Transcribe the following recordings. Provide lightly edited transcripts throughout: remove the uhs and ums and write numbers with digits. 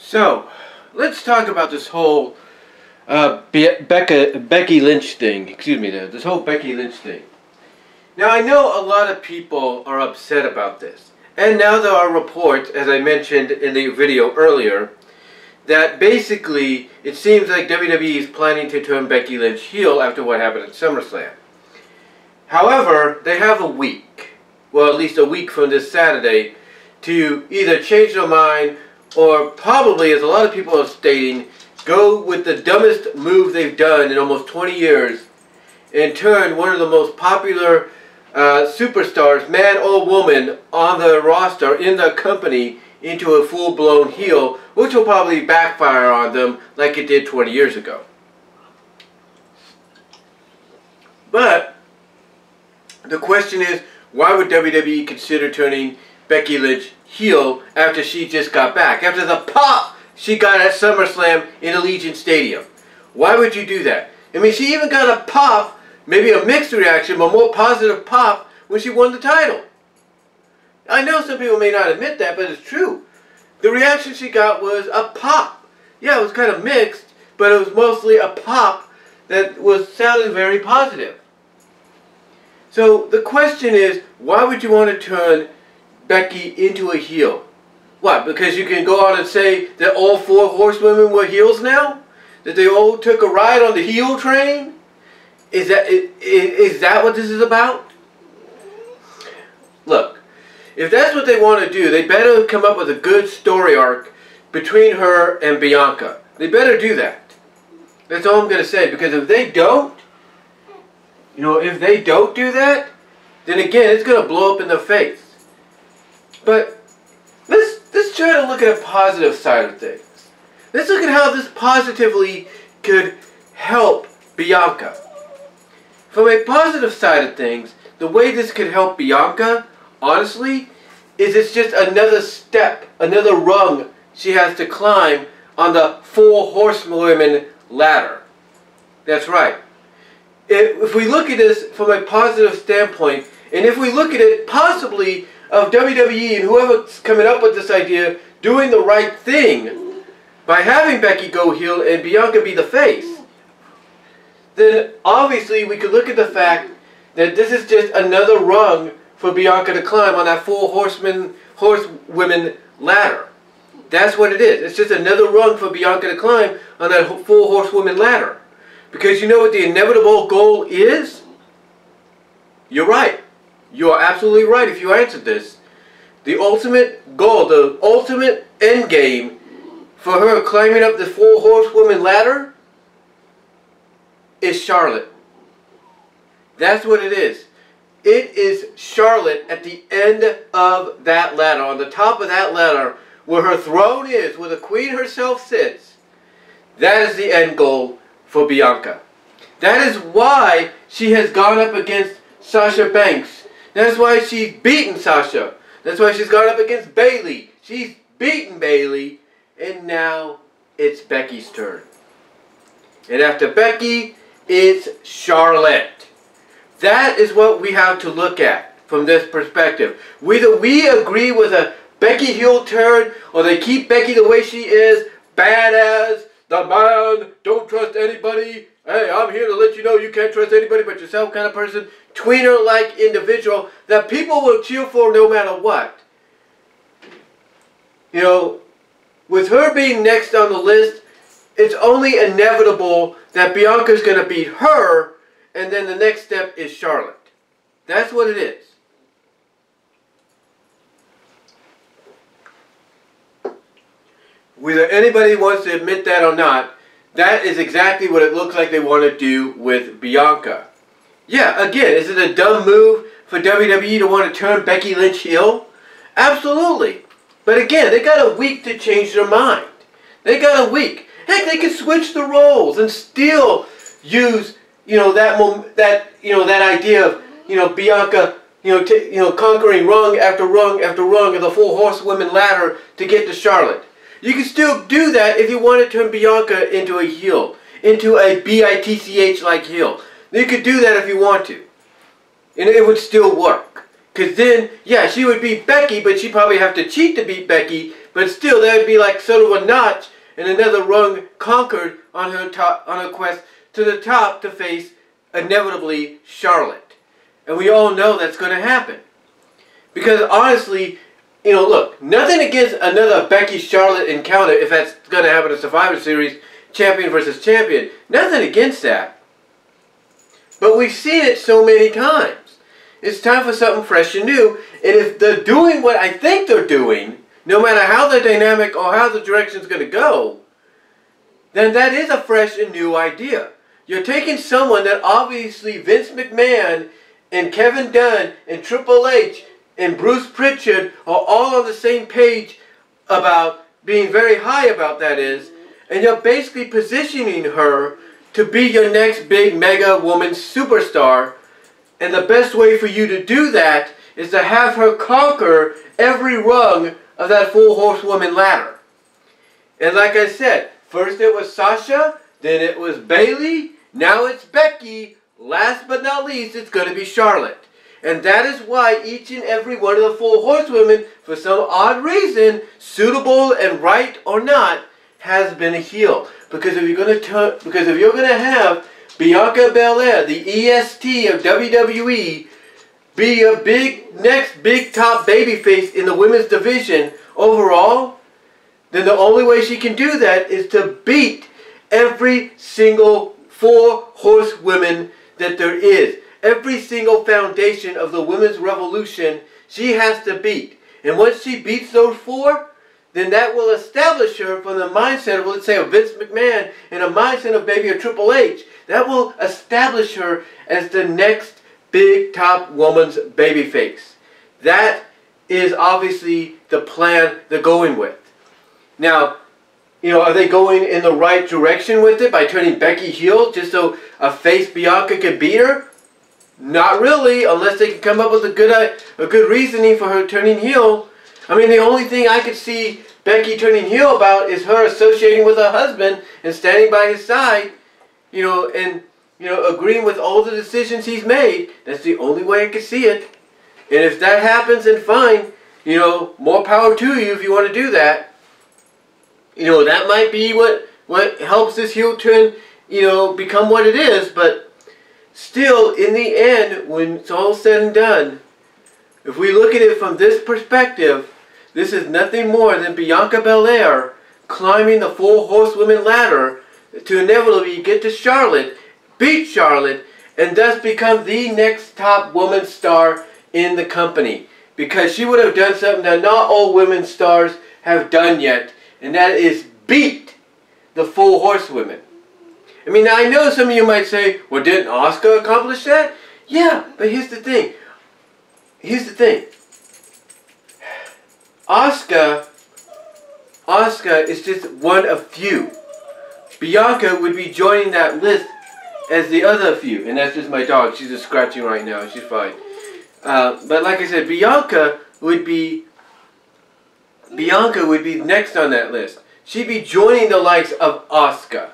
So, let's talk about this whole Becky Lynch thing. Excuse me, this whole Becky Lynch thing. Now, I know a lot of people are upset about this. And now there are reports, as I mentioned in the video earlier, that basically it seems like WWE is planning to turn Becky Lynch heel after what happened at SummerSlam. However, they have a week, well, at least a week from this Saturday, to either change their mind or probably, as a lot of people are stating, go with the dumbest move they've done in almost 20 years and turn one of the most popular superstars, man or woman, on the roster in the company into a full-blown heel, which will probably backfire on them like it did 20 years ago. But the question is, why would WWE consider turning Becky Lynch heel after she just got back? After the pop she got at SummerSlam in Allegiant Stadium. Why would you do that? I mean, she even got a pop, maybe a mixed reaction, but more positive pop when she won the title. I know some people may not admit that, but it's true. The reaction she got was a pop. Yeah, it was kind of mixed, but it was mostly a pop that was sounding very positive. So the question is, why would you want to turn Becky into a heel? What, because you can go out and say that all 4 horsewomen were heels now? That they all took a ride on the heel train? Is that what this is about? Look, if that's what they want to do, they better come up with a good story arc between her and Bianca. They better do that. That's all I'm going to say, because if they don't, if they don't do that, then again, it's going to blow up in their face. But let's try to look at a positive side of things. Let's look at how this positively could help Bianca. From a positive side of things, the way this could help Bianca, honestly, is it's just another step, another rung she has to climb on the 4 horsewomen ladder. That's right. If we look at this from a positive standpoint, and if we look at it possibly of WWE and whoever's coming up with this idea doing the right thing by having Becky go heel and Bianca be the face, then obviously we could look at the fact that this is just another rung for Bianca to climb on that 4 horsewomen ladder. That's what it is. It's just another rung for Bianca to climb on that 4 horsewomen ladder. Because you know what the inevitable goal is? You're right. You are absolutely right if you answered this. The ultimate goal, the ultimate end game for her climbing up the 4 horsewomen ladder is Charlotte. That's what it is. It is Charlotte at the end of that ladder, on the top of that ladder, where her throne is, where the queen herself sits. That is the end goal for Bianca. That is why she has gone up against Sasha Banks. That's why she's beaten Sasha. That's why she's gone up against Bayley. She's beaten Bayley. And now it's Becky's turn. And after Becky, it's Charlotte. That is what we have to look at from this perspective. Whether we agree with a Becky heel turn, or they keep Becky the way she is, badass, the man, don't trust anybody, hey, I'm here to let you know you can't trust anybody but yourself kind of person, tweener-like individual that people will cheer for no matter what. With her being next on the list, it's only inevitable that Bianca's going to beat her, and then the next step is Charlotte. That's what it is. Whether anybody wants to admit that or not, that is exactly what it looks like they want to do with Bianca. Yeah, again, is it a dumb move for WWE to want to turn Becky Lynch heel? Absolutely. But again, they got a week to change their mind. They got a week. Heck, they can switch the roles and still use, that idea of, Bianca, conquering rung after rung after rung of the 4 horsewomen ladder to get to Charlotte. You can still do that if you want to turn Bianca into a heel, into a bitch-like heel. You could do that if you want to. And it would still work. Because then, yeah, she would beat Becky, but she'd probably have to cheat to beat Becky But still, that would be like sort of a notch and another rung conquered on her quest to the top to face, inevitably, Charlotte. And we all know that's going to happen. Because honestly, you know, look, nothing against another Becky-Charlotte encounter if that's going to happen in Survivor Series, champion versus champion. Nothing against that. But we've seen it so many times. It's time for something fresh and new. And if they're doing what I think they're doing, no matter how the dynamic or how the direction's going to go, then that is a fresh and new idea. You're taking someone that obviously Vince McMahon and Kevin Dunn and Triple H and Bruce Pritchard are all on the same page about being very high about, that is, and you're basically positioning her to be your next big mega woman superstar. And the best way for you to do that is to have her conquer every rung of that 4 horsewoman ladder. And like I said, first it was Sasha, then it was Bayley, now it's Becky, last but not least it's going to be Charlotte. And that is why each and every one of the 4 horsewomen, for some odd reason, suitable and right or not, has been a heel. Because if you're going to have Bianca Belair, the EST of WWE, be a next big top babyface in the women's division overall, then the only way she can do that is to beat every single 4 horsewomen that there is. Every single foundation of the women's revolution she has to beat. And once she beats those 4, then that will establish her from the mindset of, let's say, a Vince McMahon and a mindset of maybe a Triple H. That will establish her as the next big top woman's babyface. That is obviously the plan they're going with. Now, you know, are they going in the right direction with it by turning Becky heel just so a face Bianca can beat her? Not really, unless they can come up with a good reasoning for her turning heel. I mean, the only thing I could see Becky turning heel about is her associating with her husband and standing by his side, you know, and, you know, agreeing with all the decisions he's made. That's the only way I could see it. And if that happens, then fine. You know, more power to you if you want to do that. You know, that might be what helps this heel turn, you know, become what it is. But still, in the end, when it's all said and done, if we look at it from this perspective, this is nothing more than Bianca Belair climbing the 4 horsewomen ladder to inevitably get to Charlotte, beat Charlotte, and thus become the next top woman star in the company. Because she would have done something that not all women stars have done yet, and that is beat the 4 horsewomen. I mean, I know some of you might say, well, didn't Asuka accomplish that? Yeah, but here's the thing. Asuka is just one of few. Bianca would be joining that list as the other few. And that's just my dog. She's just scratching right now. She's fine. But like I said, Bianca would be next on that list. She'd be joining the likes of Asuka.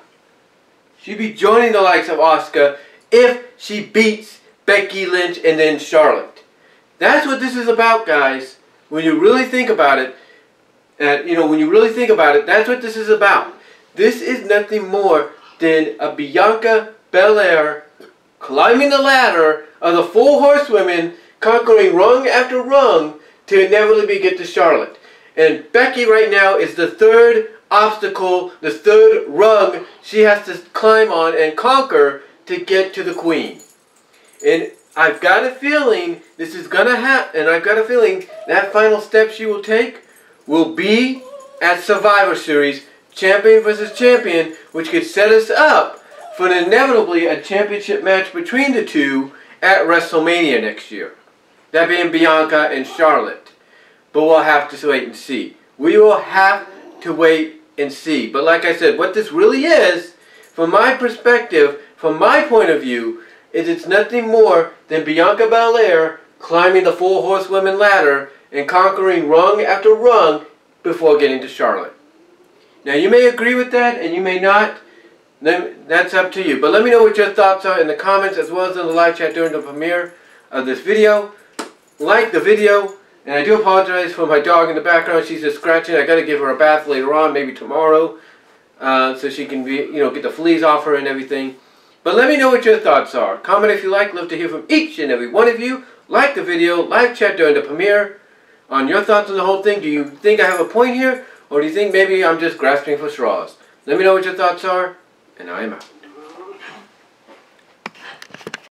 She'd be joining the likes of Asuka if she beats Becky Lynch and then Charlotte. That's what this is about, guys. When you really think about it, that's what this is about. This is nothing more than a Bianca Belair climbing the ladder of the 4 horsewomen, conquering rung after rung to inevitably get to Charlotte. And Becky right now is the 3rd obstacle, the 3rd rung she has to climb on and conquer to get to the Queen. And I've got a feeling this is going to happen, and I've got a feeling that final step she will take will be at Survivor Series, champion versus champion, which could set us up for inevitably a championship match between the two at WrestleMania next year. That being Bianca and Charlotte. But we'll have to wait and see. We will have to wait and see. But like I said, what this really is, from my perspective, from my point of view, is it's nothing more than Bianca Belair climbing the 4 horsewomen ladder and conquering rung after rung before getting to Charlotte. Now you may agree with that and you may not. That's up to you. But let me know what your thoughts are in the comments as well as in the live chat during the premiere of this video. Like the video, And I do apologize for my dog in the background. She's just scratching. I got to give her a bath later on, maybe tomorrow, so she can be, get the fleas off her and everything. But let me know what your thoughts are. Comment if you like. Love to hear from each and every one of you. Like the video. Live chat during the premiere on your thoughts on the whole thing. Do you think I have a point here? Or do you think maybe I'm just grasping for straws? Let me know what your thoughts are. And I am out.